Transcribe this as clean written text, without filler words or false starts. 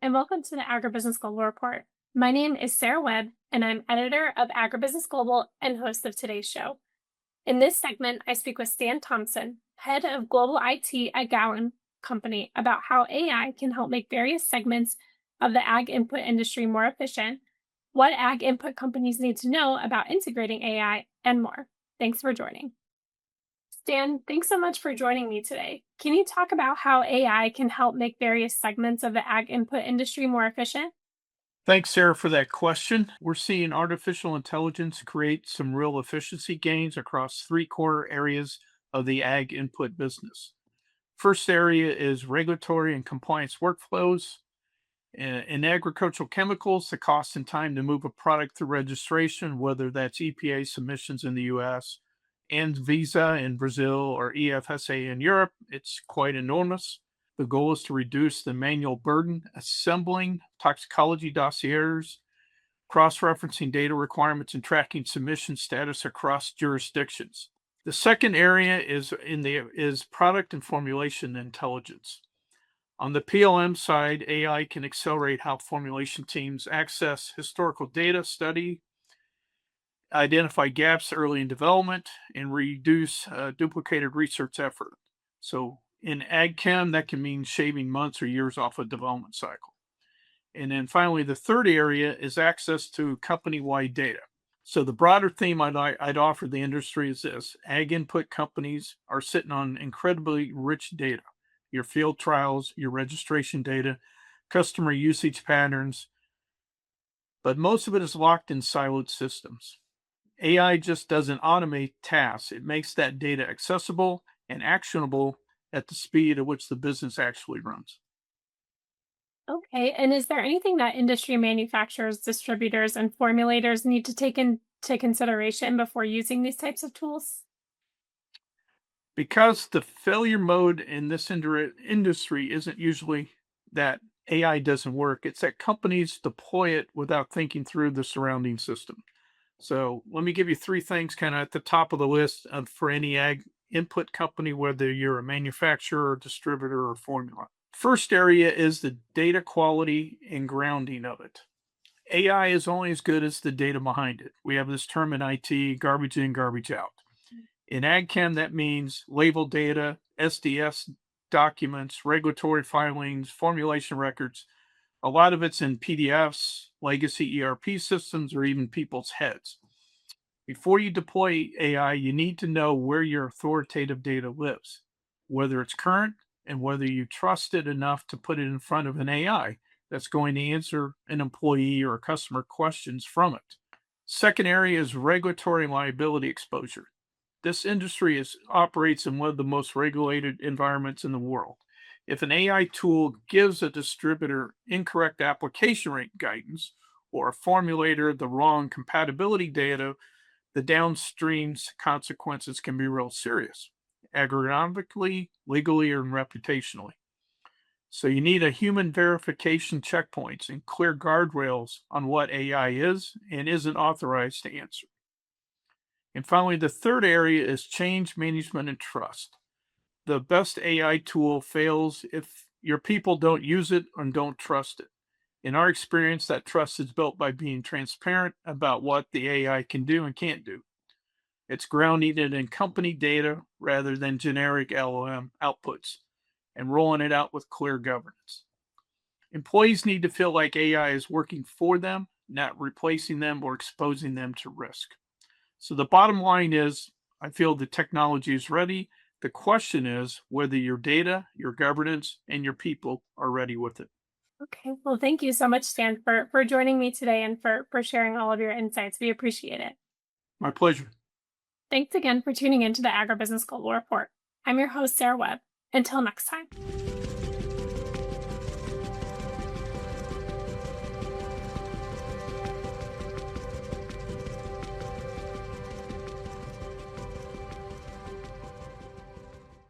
and welcome to the AgriBusiness Global Report. My name is Sarah Webb, and I'm editor of AgriBusiness Global and host of today's show. In this segment, I speak with Stan Thompson, head of global IT at Gowan Company, about how AI can help make various segments of the ag input industry more efficient, what ag input companies need to know about integrating AI, and more. Thanks for joining. Stan, thanks so much for joining me today. Can you talk about how AI can help make various segments of the ag input industry more efficient? Thanks, Sarah, for that question. We're seeing artificial intelligence create some real efficiency gains across three core areas of the ag input business. First area is regulatory and compliance workflows. In agricultural chemicals, the cost and time to move a product through registration, whether that's EPA submissions in the US and Visa in Brazil or EFSA in Europe, it's quite enormous. The goal is to reduce the manual burden assembling toxicology dossiers, cross-referencing data requirements, and tracking submission status across jurisdictions. The second area is product and formulation intelligence. On the PLM side, AI can accelerate how formulation teams access historical data, study, identify gaps early in development, and reduce duplicated research effort. So in ag chem, that can mean shaving months or years off a development cycle. And then finally, the third area is access to company-wide data. So the broader theme I'd offer the industry is this: ag input companies are sitting on incredibly rich data, your field trials, your registration data, customer usage patterns, but most of it is locked in siloed systems. AI just doesn't automate tasks. It makes that data accessible and actionable at the speed at which the business actually runs. Okay, and is there anything that industry manufacturers, distributors, and formulators need to take into consideration before using these types of tools? Because the failure mode in this industry isn't usually that AI doesn't work, it's that companies deploy it without thinking through the surrounding system. So let me give you three things kind of at the top of the list for any ag input company, whether you're a manufacturer, distributor, or formula. First area is the data quality and grounding of it. AI is only as good as the data behind it. We have this term in IT, garbage in, garbage out. In ag chem, that means label data, SDS documents, regulatory filings, formulation records. A lot of it's in PDFs, legacy ERP systems, or even people's heads. Before you deploy AI, you need to know where your authoritative data lives, whether it's current and whether you trust it enough to put it in front of an AI that's going to answer an employee or customer questions from it. Second area is regulatory liability exposure. This industry operates in one of the most regulated environments in the world. If an AI tool gives a distributor incorrect application rate guidance or a formulator the wrong compatibility data, the downstream consequences can be real serious, agronomically, legally, and reputationally. So you need a human verification checkpoints and clear guardrails on what AI is and isn't authorized to answer. And finally, the third area is change management and trust. The best AI tool fails if your people don't use it and don't trust it. In our experience, that trust is built by being transparent about what the AI can do and can't do. It's grounding it in company data rather than generic LLM outputs and rolling it out with clear governance. Employees need to feel like AI is working for them, not replacing them or exposing them to risk. So the bottom line is, I feel the technology is ready. The question is whether your data, your governance, and your people are ready with it. Okay, well, thank you so much, Stan, for joining me today and for sharing all of your insights. We appreciate it. My pleasure. Thanks again for tuning into the AgriBusiness Global Report. I'm your host, Sarah Webb. Until next time.